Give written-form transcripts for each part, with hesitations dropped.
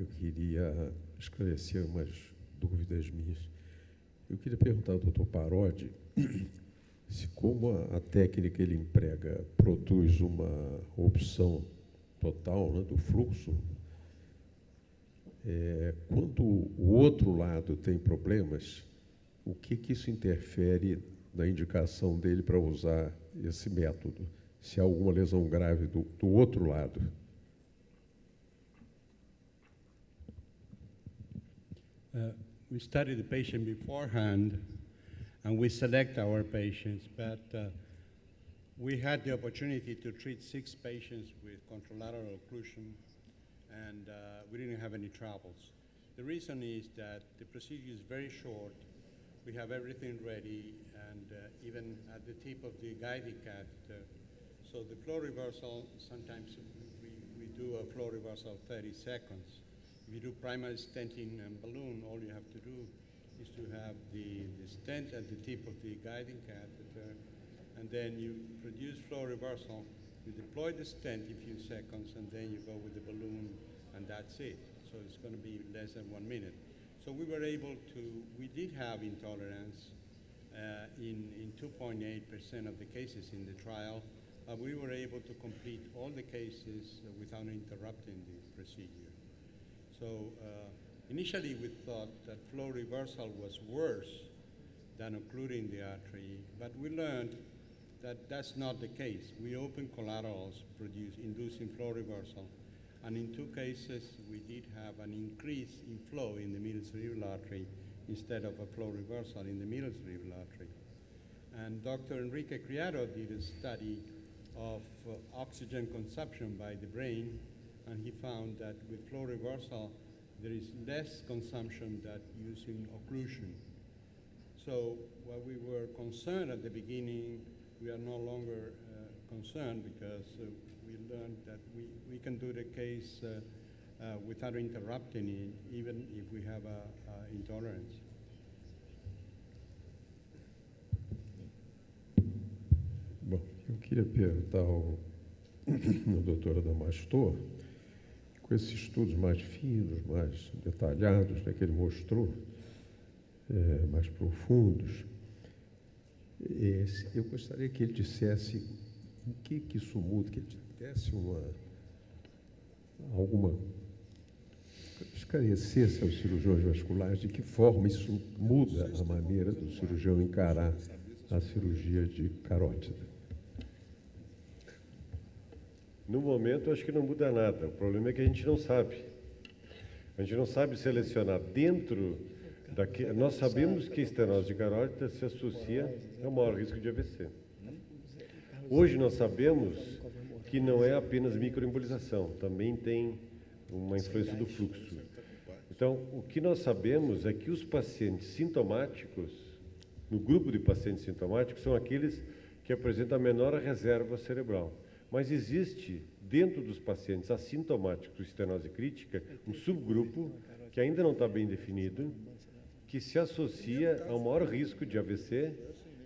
Eu queria esclarecer umas dúvidas minhas. Eu queria perguntar ao Dr. Parodi se, como a técnica ele emprega produz uma opção total, né, do fluxo, quando o outro lado tem problemas, o que isso interfere na indicação dele para usar esse método? Se há alguma lesão grave do outro lado. We study the patient beforehand, and we select our patients, but we had the opportunity to treat 6 patients with contralateral occlusion, and we didn't have any troubles. The reason is that the procedure is very short. We have everything ready, and even at the tip of the guiding catheter. So the flow reversal, sometimes we do a flow reversal 30 seconds. If you do primary stenting and balloon, all you have to do is to have the stent at the tip of the guiding catheter, and then you produce flow reversal, you deploy the stent in a few seconds, and then you go with the balloon, and that's it. So it's going to be less than 1 minute. So we were able to, we did have intolerance in 2.8% of the cases in the trial, but we were able to complete all the cases without interrupting the procedure. So initially we thought that flow reversal was worse than occluding the artery, but we learned that that's not the case. We open collaterals inducing flow reversal, and in 2 cases we did have an increase in flow in the middle cerebral artery instead of a flow reversal in the middle cerebral artery. And Dr. Enrique Criado did a study of oxygen consumption by the brain, and he found that with flow reversal, there is less consumption than using occlusion. So while we were concerned at the beginning, we are no longer concerned because we learned that we can do the case without interrupting it, even if we have intolerance. Bom, eu queria perguntar ao doutor Adamastor, com esses estudos mais finos, mais detalhados, né, que ele mostrou, mais profundos, eu gostaria que ele dissesse o que isso muda, que ele desse esclarecesse aos cirurgiões vasculares de que forma isso muda a maneira do cirurgião encarar a cirurgia de carótida. No momento, acho que não muda nada. O problema é que a gente não sabe. A gente não sabe selecionar dentro daquele... Nós sabemos que a estenose de carótida se associa ao maior risco de AVC. Hoje nós sabemos que não é apenas microembolização, também tem uma influência do fluxo. Então, o que nós sabemos é que os pacientes sintomáticos, no grupo de pacientes sintomáticos, são aqueles que apresentam a menor reserva cerebral. Mas existe, dentro dos pacientes assintomáticos de estenose crítica, um subgrupo que ainda não está bem definido, que se associa ao maior risco de AVC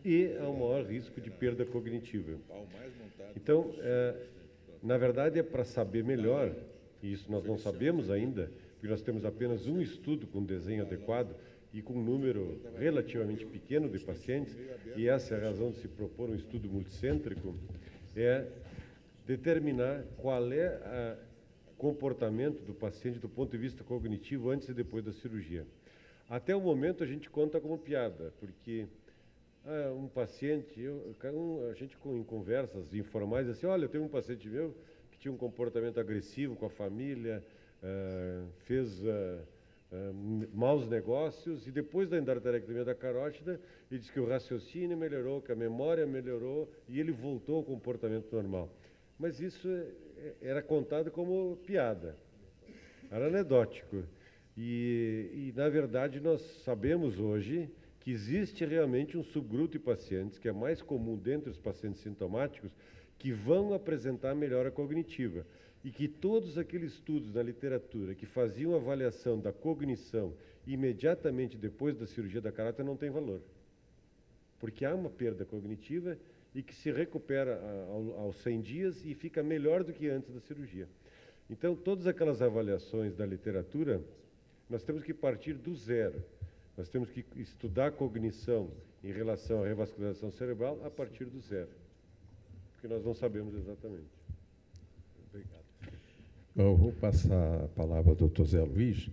e ao maior risco de perda cognitiva. Então, na verdade, é para saber melhor, e isso nós não sabemos ainda, porque nós temos apenas um estudo com desenho adequado e com um número relativamente pequeno de pacientes, e essa é a razão de se propor um estudo multicêntrico, é determinar qual é o comportamento do paciente do ponto de vista cognitivo antes e depois da cirurgia. Até o momento a gente conta como piada, porque um paciente, a gente em conversas informais, assim, olha, eu tenho um paciente meu que tinha um comportamento agressivo com a família, fez maus negócios, e depois da endarterectomia da carótida, ele disse que o raciocínio melhorou, que a memória melhorou, e ele voltou ao comportamento normal. Mas isso era contado como piada, era anedótico. E, na verdade, nós sabemos hoje que existe realmente um subgrupo de pacientes, que é mais comum dentre os pacientes sintomáticos, que vão apresentar melhora cognitiva. E que todos aqueles estudos na literatura que faziam avaliação da cognição imediatamente depois da cirurgia da carótida não tem valor. Porque há uma perda cognitiva e que se recupera aos 100 dias e fica melhor do que antes da cirurgia. Então, todas aquelas avaliações da literatura, nós temos que partir do zero. Nós temos que estudar a cognição em relação à revascularização cerebral a partir do zero, porque nós não sabemos exatamente. Obrigado. Eu vou passar a palavra ao doutor Zé Luiz.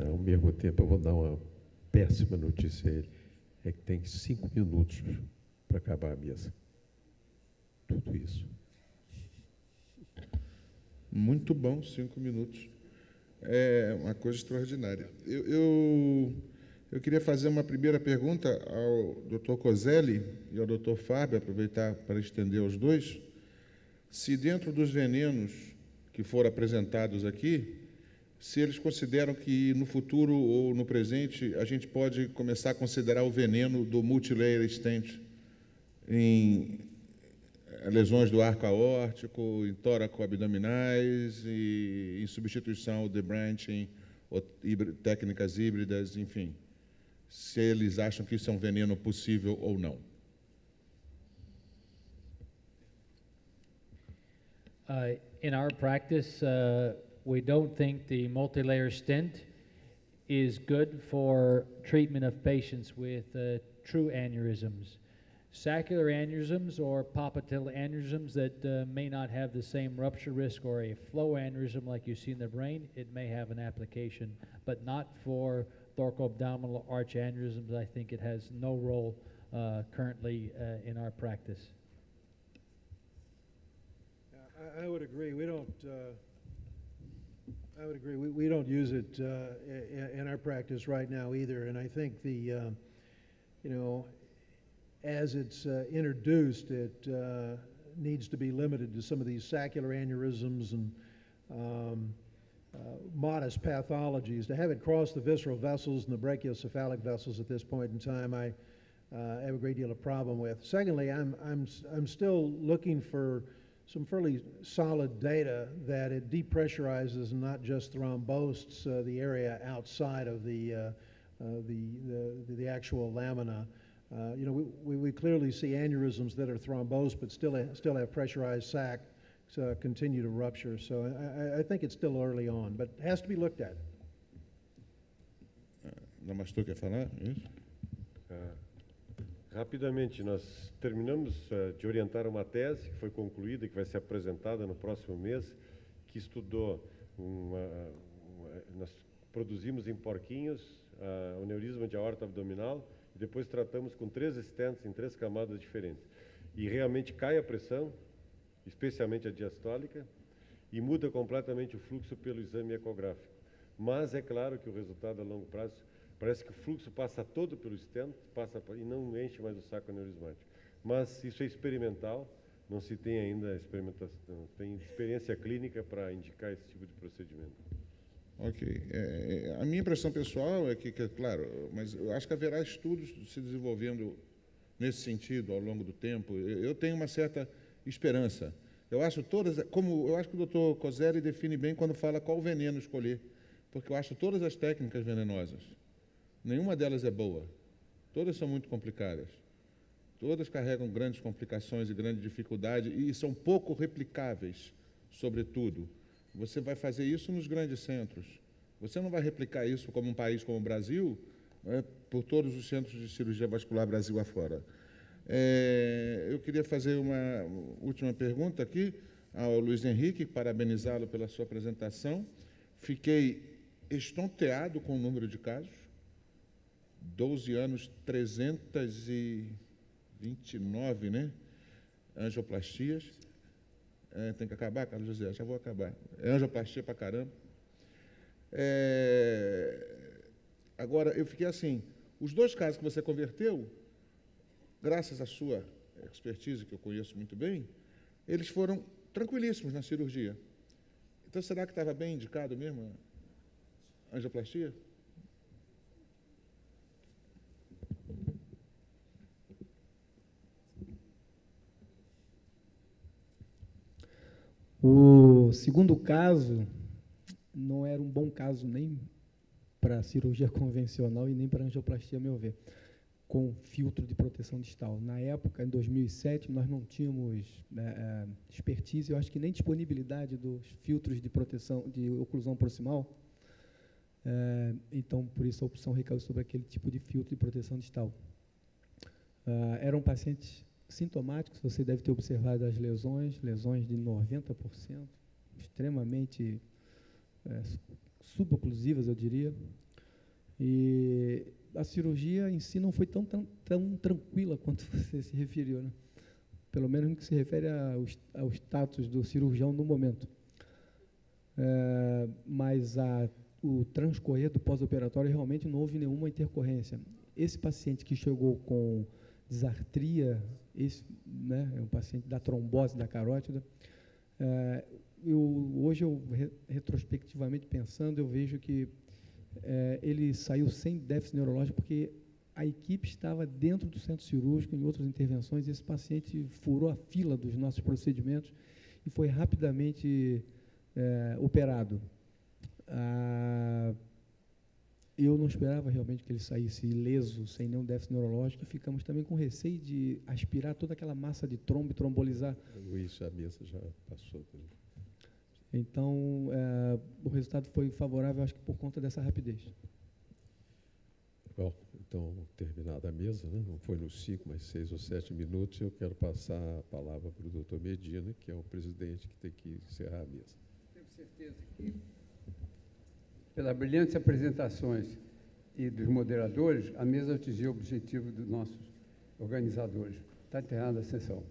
Ao mesmo tempo, eu vou dar uma péssima notícia a ele, é que tem 5 minutos para acabar a mesa. Tudo isso. Muito bom, 5 minutos. É uma coisa extraordinária. Eu queria fazer uma primeira pergunta ao Dr. Coselli e ao Dr. Fábio, aproveitar para estender aos dois, se dentro dos venenos que foram apresentados aqui, se eles consideram que no futuro ou no presente a gente pode começar a considerar o veneno do multilayer stent em lesões do arco aórtico, em tóraco-abdominais e em substituição de branching, ou técnicas híbridas, enfim. Se eles acham que isso é um veneno possível ou não. In our practice, we don't think the multi-layer stent is good for treatment of patients with true aneurysms. Saccular aneurysms or popliteal aneurysms that may not have the same rupture risk, or a flow aneurysm like you see in the brain, it may have an application, but not for thoracoabdominal arch aneurysms. I think it has no role currently in our practice. I would agree. We don't. I would agree. We don't use it in our practice right now either. And I think the, as it's introduced, it needs to be limited to some of these saccular aneurysms and modest pathologies. To have it cross the visceral vessels and the brachiocephalic vessels at this point in time, I have a great deal of problem with. Secondly, I'm still looking for some fairly solid data that it depressurizes and not just thrombosts the area outside of the actual lamina. We clearly see aneurysms that are thrombosed but still have pressurized sac continue to rupture. So I think it's still early on, but it has to be looked at. Damastor quer falar? Isso? Rapidamente, nós terminamos de orientar uma tese que foi concluída, que vai ser apresentada no próximo mês, que estudou, nós produzimos em porquinhos o aneurisma de aorta abdominal e depois tratamos com 3 stents em 3 camadas diferentes. E realmente cai a pressão, especialmente a diastólica, e muda completamente o fluxo pelo exame ecográfico. Mas é claro que o resultado a longo prazo, parece que o fluxo passa todo pelo stent, e não enche mais o saco aneurismático. Mas isso é experimental, não se tem ainda experimentação, tem experiência clínica para indicar esse tipo de procedimento. Ok. A minha impressão pessoal é que, claro, mas eu acho que haverá estudos se desenvolvendo nesse sentido ao longo do tempo. Eu tenho uma certa esperança. Eu acho que o Dr. Coselli define bem quando fala qual veneno escolher, porque eu acho todas as técnicas venenosas. Nenhuma delas é boa. Todas são muito complicadas. Todas carregam grandes complicações e grande dificuldade e são pouco replicáveis, sobretudo. Você vai fazer isso nos grandes centros. Você não vai replicar isso como um país como o Brasil, por todos os centros de cirurgia vascular Brasil afora. Eu queria fazer uma última pergunta aqui ao Luiz Henrique, parabenizá-lo pela sua apresentação. Fiquei estonteado com o número de casos. 12 anos, 329, né? Angioplastias. Tem que acabar, Carlos José? Já vou acabar. Angioplastia pra caramba. Agora, eu fiquei assim, os 2 casos que você converteu, graças à sua expertise, que eu conheço muito bem, eles foram tranquilíssimos na cirurgia. Então, será que estava bem indicado mesmo a angioplastia? O segundo caso não era um bom caso nem para cirurgia convencional e nem para angioplastia, a meu ver. com filtro de proteção distal. Na época, em 2007, nós não tínhamos expertise, eu acho que nem disponibilidade dos filtros de proteção, de oclusão proximal. Então, por isso, a opção recaiu sobre aquele tipo de filtro de proteção distal. Eram pacientes sintomáticos, você deve ter observado as lesões de 90%, extremamente suboclusivas, eu diria. E a cirurgia em si não foi tão tranquila quanto você se referiu, né? Pelo menos no que se refere ao status do cirurgião no momento. Mas o transcorrer do pós-operatório realmente não houve nenhuma intercorrência. Esse paciente que chegou com disartria, né, é um paciente da trombose da carótida, hoje, retrospectivamente pensando, eu vejo que ele saiu sem déficit neurológico porque a equipe estava dentro do centro cirúrgico, em outras intervenções, e esse paciente furou a fila dos nossos procedimentos e foi rapidamente operado. Eu não esperava realmente que ele saísse ileso, sem nenhum déficit neurológico, e ficamos também com receio de aspirar toda aquela massa de trombo e trombolizar. Luiz, a mesa já passou. Então, o resultado foi favorável, acho que por conta dessa rapidez. Bom, então, terminada a mesa, né? Não foi nos 5, mas 6 ou 7 minutos, eu quero passar a palavra para o doutor Medina, que é o presidente que tem que encerrar a mesa. Tenho certeza que, pelas brilhantes apresentações e dos moderadores, a mesa atingiu o objetivo dos nossos organizadores. Está encerrada a sessão.